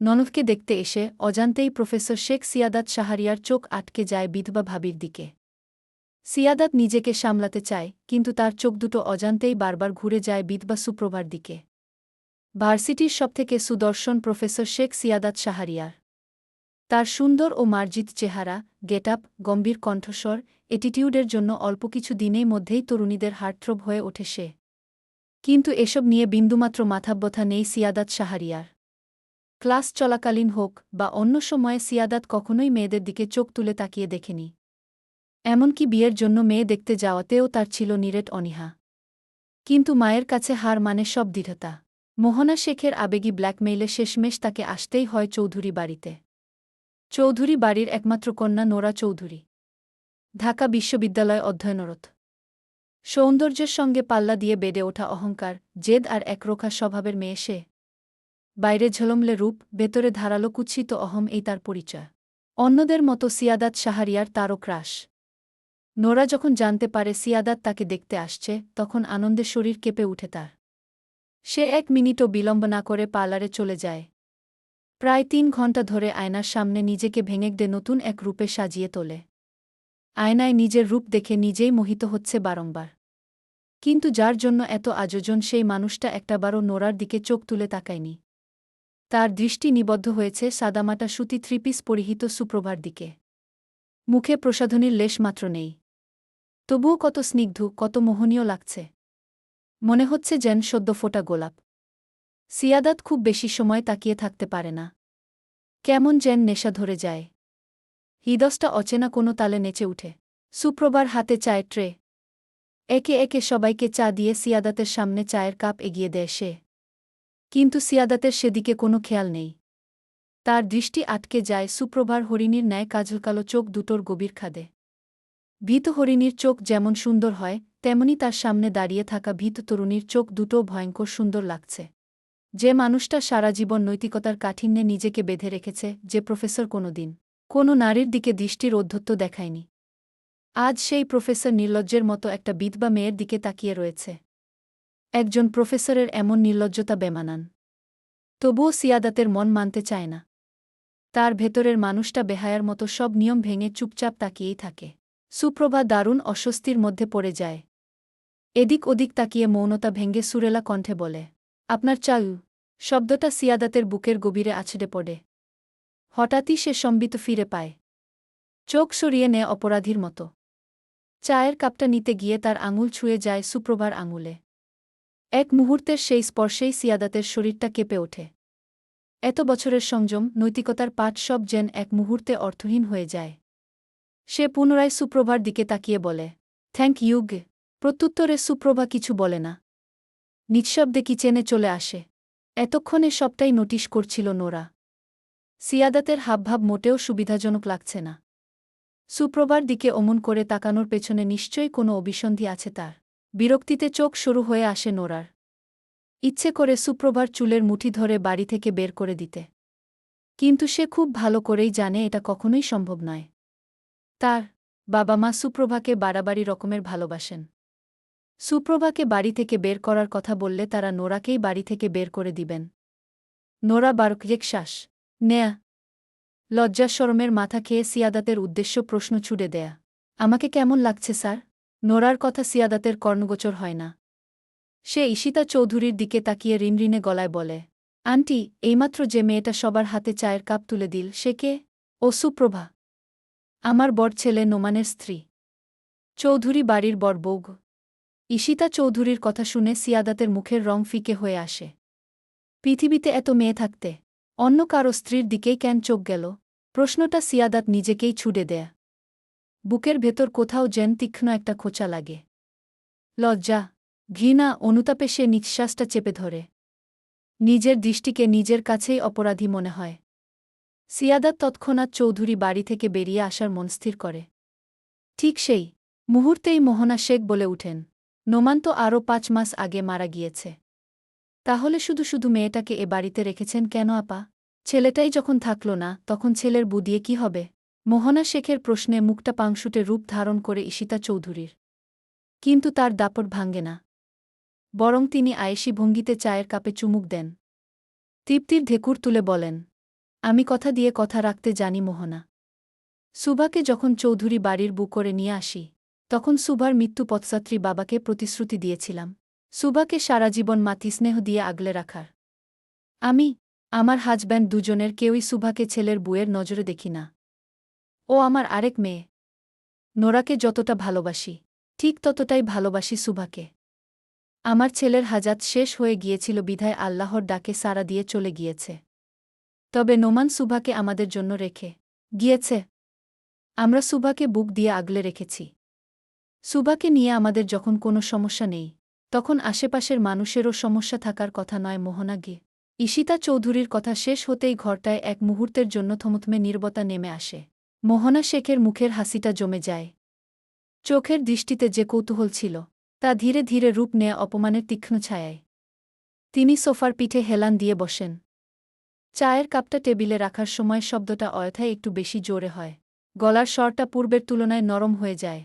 ননদকে দেখতে এসে অজান্তেই প্রফেসর শেখ সিয়াদাত শাহরিয়ার চোখ আটকে যায় বিধবা ভাবির দিকে। সিয়াদাত নিজেকে সামলাতে চায়, কিন্তু তার চোখ দুটো অজান্তেই বারবার ঘুরে যায় বিধবা সুপ্রভার দিকে। ভার্সিটির সবথেকে সুদর্শন প্রফেসর শেখ সিয়াদাত শাহরিয়ার। তার সুন্দর ও মার্জিত চেহারা, গেটআপ, গম্ভীর কণ্ঠস্বর, অ্যাটিটিউডের জন্য অল্প কিছু দিনেই মধ্যেই তরুণীদের হার্টথ্রোব হয়ে ওঠে সে। কিন্তু এসব নিয়ে বিন্দুমাত্র মাথাব্যথা নেই সিয়াদাত শাহরিয়ার। ক্লাস চলাকালীন হোক বা অন্য সময়ে সিয়াদাত কখনোই মেয়েদের দিকে চোখ তুলে তাকিয়ে দেখেনি। এমনকি বিয়ের জন্য মেয়ে দেখতে যাওয়াতেও তার ছিল নিরেট অনীহা। কিন্তু মায়ের কাছে হার মানে সব দৃঢ়তা। মোহনা শেখের আবেগী ব্ল্যাকমেইলে শেষমেশ তাকে আসতেই হয় চৌধুরী বাড়িতে। চৌধুরী বাড়ির একমাত্র কন্যা নোরা চৌধুরী। ঢাকা বিশ্ববিদ্যালয়ে অধ্যয়নরত। সৌন্দর্যের সঙ্গে পাল্লা দিয়ে বেড়ে ওঠা অহংকার, জেদ আর একরোখা স্বভাবের মেয়ে সে। বাইরে ঝলমলে রূপ, ভেতরে ধারালো কুৎসিত অহম, এই তার পরিচয়। অন্যদের মতো সিয়াদাত শাহরিয়ার তারও ক্রাশ। নোরা যখন জানতে পারে সিয়াদাত তাকে দেখতে আসছে, তখন আনন্দে শরীর কেঁপে উঠে তার। সে 1 মিনিটও বিলম্ব না করে পার্লারে চলে যায়। প্রায় 3 ঘণ্টা ধরে আয়নার সামনে নিজেকে ভেঙে নতুন এক রূপে সাজিয়ে তোলে। আয়নায় নিজের রূপ দেখে নিজেই মোহিত হচ্ছে বারংবার। কিন্তু যার জন্য এত আয়োজন, সেই মানুষটা একটাবারও নোরার দিকে চোখ তুলে তাকায়নি। তার দৃষ্টি নিবদ্ধ হয়েছে সাদামাটা সুতি থ্রিপিস পরিহিত সুপ্রভার দিকে। মুখে প্রসাধনীর লেশমাত্র নেই। তবুও কত স্নিগ্ধ, কত মোহনীয় লাগছে। মনে হচ্ছে যেন সদ্য ফোটা গোলাপ। সিয়াদাত খুব বেশি সময় তাকিয়ে থাকতে পারে না। কেমন যেন নেশা ধরে যায়। হৃদয়টা অচেনা কোনো তালে নেচে উঠে। সুপ্রভার হাতে চায়ের ট্রে। একে একে সবাইকে চা দিয়ে সিয়াদাতের সামনে চায়ের কাপ এগিয়ে দেয় সে। কিন্তু সিয়াদাতের সেদিকে কোনো খেয়াল নেই। তার দৃষ্টি আটকে যায় সুপ্রভার হরিণীর ন্যায় কাজলকালো চোখ দুটোর গভীর খাদে। ভীত হরিণীর চোখ যেমন সুন্দর হয়, তেমনি তার সামনে দাঁড়িয়ে থাকা ভীত তরুণীর চোখ দুটো ভয়ঙ্কর সুন্দর লাগছে। যে মানুষটা সারা জীবন নৈতিকতার কাঠিন্যে নিজেকে বেঁধে রেখেছে, যে প্রফেসর কোনোদিন কোনো নারীর দিকে দৃষ্টির ঔদ্ধত্য দেখায়নি, আজ সেই প্রফেসর নির্লজ্জের মতো একটা বিধবা মেয়ের দিকে তাকিয়ে রয়েছে। একজন প্রফেসরের এমন নির্লজ্জতা বেমানান। তবুও সিয়াদাতের মন মানতে চায় না। তার ভেতরের মানুষটা বেহায়ার মতো সব নিয়ম ভেঙে চুপচাপ তাকিয়েই থাকে। সুপ্রভা দারুণ অস্বস্তির মধ্যে পড়ে যায়। এদিক ওদিক তাকিয়ে মৌনতা ভেঙে সুরেলা কণ্ঠে বলে, আপনার চাউ। শব্দটা সিয়াদাতের বুকের গভীরে আছড়ে পড়ে। হঠাৎই সে সম্বিত ফিরে পায়। চোখ সরিয়ে নেয় অপরাধীর মতো। চায়ের কাপটা নিতে গিয়ে তার আঙুল ছুঁয়ে যায় সুপ্রভার আঙুলে। এক মুহূর্তের সেই স্পর্শেই সিয়াদাতের শরীরটা কেঁপে ওঠে। এত বছরের সংযম, নৈতিকতার পাঠ সব যেন এক মুহূর্তে অর্থহীন হয়ে যায়। সে পুনরায় সুপ্রভার দিকে তাকিয়ে বলে, থ্যাংক ইউ গে। প্রত্যুত্তরে সুপ্রভা কিছু বলে না। নিঃশব্দে কিচেনে চলে আসে। এতক্ষণে সবটাই নোটিশ করছিল নোরা। সিয়াদাতের হাবভাব মোটেও সুবিধাজনক লাগছে না। সুপ্রভার দিকে অমন করে তাকানোর পেছনে নিশ্চয়ই কোনো অভিসন্ধি আছে তার। বিরক্তিতে চোখ সরু হয়ে আসে নোরার। ইচ্ছে করে সুপ্রভার চুলের মুঠি ধরে বাড়ি থেকে বের করে দিতে। কিন্তু সে খুব ভালো করেই জানে এটা কখনোই সম্ভব নয়। তার বাবা মা সুপ্রভাকে বাড়াবাড়ি রকমের ভালোবাসেন। সুপ্রভাকে বাড়ি থেকে বের করার কথা বললে তারা নোরাকেই বাড়ি থেকে বের করে দিবেন। নোরা বারকরেক শ্বাস নেয়া। লজ্জা শরমের মাথা খেয়ে সিয়াদাতের উদ্দেশ্য প্রশ্ন ছুড়ে দেয়া, আমাকে কেমন লাগছে স্যার? নোরার কথা সিয়াদাতের কর্ণগোচর হয় না। সে ঈশিতা চৌধুরীর দিকে তাকিয়ে রিনরিনে গলায় বলে, আন্টি, এইমাত্র যে মেয়েটা সবার হাতে চায়ের কাপ তুলে দিল সে কে? ও সুপ্রভা। আমার বড় ছেলে নোমানের স্ত্রী। চৌধুরী বাড়ির বড় বউ। ঈশিতা চৌধুরীর কথা শুনে সিয়াদাতের মুখের রং ফিকে হয়ে আসে। পৃথিবীতে এত মেয়ে থাকতে অন্য কারো স্ত্রীর দিকেই কেন চোখ গেল? প্রশ্নটা সিয়াদাত নিজেকেই ছুড়ে দেয়া। বুকের ভেতর কোথাও যেন তীক্ষ্ণ একটা খোঁচা লাগে। লজ্জা, ঘৃণা, অনুতাপে সে নিঃশ্বাসটা চেপে ধরে। নিজের দৃষ্টিকে নিজের কাছেই অপরাধী মনে হয়। সিয়াদাত তৎক্ষণাৎ চৌধুরী বাড়ি থেকে বেরিয়ে আসার মনস্থির করে। ঠিক সেই মুহূর্তেই মোহনা শেখ বলে উঠেন, নোমান তো আরও 5 মাস আগে মারা গিয়েছে। তাহলে শুধু শুধু মেয়েটাকে এ বাড়িতে রেখেছেন কেন আপা? ছেলেটাই যখন থাকল না, তখন ছেলের বউ দিয়ে কী হবে? মোহনা শেখের প্রশ্নে মুখটা পাংশুটে রূপ ধারণ করে ঈশিতা চৌধুরীর। কিন্তু তার দাপট ভাঙ্গে না। বরং তিনি আয়েশি ভঙ্গিতে চায়ের কাপে চুমুক দেন। তৃপ্তির ঢেকুর তুলে বলেন, আমি কথা দিয়ে কথা রাখতে জানি মোহনা। সুভাকে যখন চৌধুরী বাড়ির বুক করে নিয়ে আসি, তখন সুভার মৃত্যু পথযাত্রী বাবাকে প্রতিশ্রুতি দিয়েছিলাম সুভাকে সারা জীবন মাতৃস্নেহ দিয়ে আগলে রাখার। আমি, আমার হাজব্যান্ড দুজনের কেউই সুভাকে ছেলের বুয়ের নজরে দেখি না। ও আমার আরেক মেয়ে। নোরাকে যতটা ভালোবাসি, ঠিক ততটাই ভালোবাসি সুভাকে। আমার ছেলের হাজাত শেষ হয়ে গিয়েছিল বিধায় আল্লাহর ডাকে সাড়া দিয়ে চলে গিয়েছে। তবে নোমান সুভাকে আমাদের জন্য রেখে গিয়েছে। আমরা সুভাকে বুক দিয়ে আগলে রেখেছি। সুভাকে নিয়ে আমাদের যখন কোনো সমস্যা নেই, তখন আশেপাশের মানুষেরও সমস্যা থাকার কথা নয় মোহনা গে। ঈশিতা চৌধুরীর কথা শেষ হতেই ঘরটায় এক মুহূর্তের জন্য থমথমে নীরবতা নেমে আসে। মোহনা শেখের মুখের হাসিটা জমে যায়। চোখের দৃষ্টিতে যে কৌতূহল ছিল, তা ধীরে ধীরে রূপ নেয় অপমানের তীক্ষ্ণ ছায়ায়। তিনি সোফার পিঠে হেলান দিয়ে বসেন। চায়ের কাপটা টেবিলে রাখার সময় শব্দটা অযথায় একটু বেশি জোরে হয়। গলার স্বরটা পূর্বের তুলনায় নরম হয়ে যায়।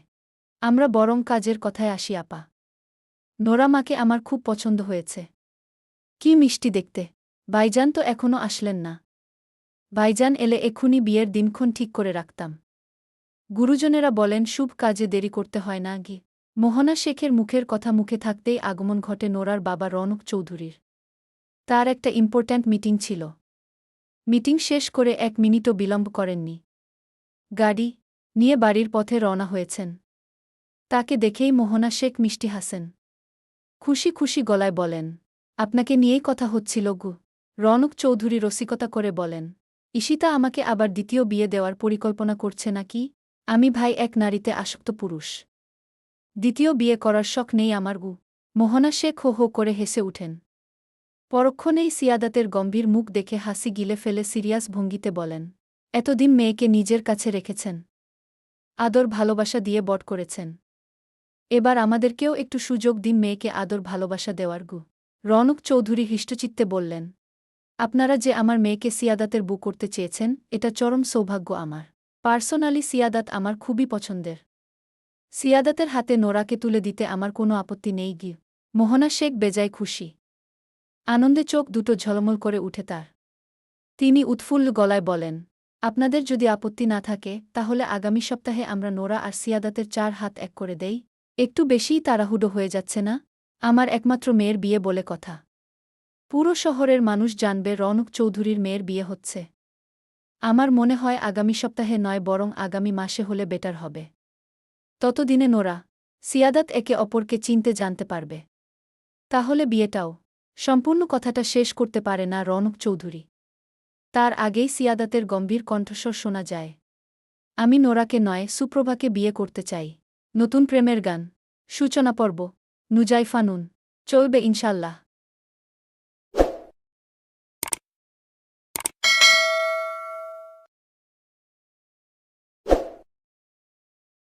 আমরা বরং কাজের কথায় আসি আপা। নোরা মাকে আমার খুব পছন্দ হয়েছে। কি মিষ্টি দেখতে। ভাইজান তো এখনো আসলেন না। ভাইজান এলে এক্ষুনি বিয়ের দিনক্ষণ ঠিক করে রাখতাম। গুরুজনেরা বলেন শুভ কাজে দেরি করতে হয় না গি। মোহনা শেখের মুখের কথা মুখে থাকতেই আগমন ঘটে নোরার বাবা রৌনক চৌধুরীর। তার একটা ইম্পর্ট্যান্ট মিটিং ছিল। মিটিং শেষ করে 1 মিনিটও বিলম্ব করেননি। গাড়ি নিয়ে বাড়ির পথে রওনা হয়েছেন। তাকে দেখেই মোহনা শেখ মিষ্টি হাসেন। খুশি খুশি গলায় বলেন, আপনাকে নিয়েই কথা হচ্ছিল গু। রৌনক চৌধুরী রসিকতা করে বলেন, ঈশিতা আমাকে আবার দ্বিতীয় বিয়ে দেওয়ার পরিকল্পনা করছে নাকি? আমি ভাই এক নারীতে আসক্ত পুরুষ। দ্বিতীয় বিয়ে করার শখ নেই আমার গু। মোহনা শেখ হো হো করে হেসে উঠেন। পরক্ষণেই সিয়াদাতের গম্ভীর মুখ দেখে হাসি গিলে ফেলে সিরিয়াস ভঙ্গিতে বলেন, এতদিন মেয়েকে নিজের কাছে রেখেছেন, আদর ভালোবাসা দিয়ে বড় করেছেন। এবার আমাদেরকেও একটু সুযোগ দিন মেয়েকে আদর ভালোবাসা দেওয়ার গু। রৌনক চৌধুরী হৃষ্টচিত্তে বললেন, আপনারা যে আমার মেয়েকে সিয়াদাতের বউ করতে চেয়েছেন, এটা চরম সৌভাগ্য আমার। পার্সোনালি সিয়াদাত আমার খুবই পছন্দের। সিয়াদাতের হাতে নোরাকে তুলে দিতে আমার কোনো আপত্তি নেই গি। মোহনা শেখ বেজায় খুশি। আনন্দে চোখ দুটো ঝলমল করে উঠে তার। তিনি উৎফুল্ল গলায় বলেন, আপনাদের যদি আপত্তি না থাকে তাহলে আগামী সপ্তাহে আমরা নোরা আর সিয়াদাতের 4 হাত এক করে দেই। একটু বেশিই তাড়াহুড়ো হয়ে যাচ্ছে না? আমার একমাত্র মেয়ের বিয়ে বলে কথা। পুরো শহরের মানুষ জানবে রৌনক চৌধুরীর মেয়ের বিয়ে হচ্ছে। আমার মনে হয় আগামী সপ্তাহে নয় বরং আগামী মাসে হলে বেটার হবে। ততদিনে নোরা, সিয়াদাত একে অপরকে চিনতে জানতে পারবে। তাহলে বিয়েটাও। সম্পূর্ণ কথাটা শেষ করতে পারে না রৌনক চৌধুরী। তার আগেই সিয়াদাতের গম্ভীর কণ্ঠস্বর শোনা যায়, আমি নোরাকে নয় সুপ্রভাকে বিয়ে করতে চাই। নতুন প্রেমের গান, সূচনা পর্ব, নুজাইফা নুন, চলবে ইনশাল্লাহ।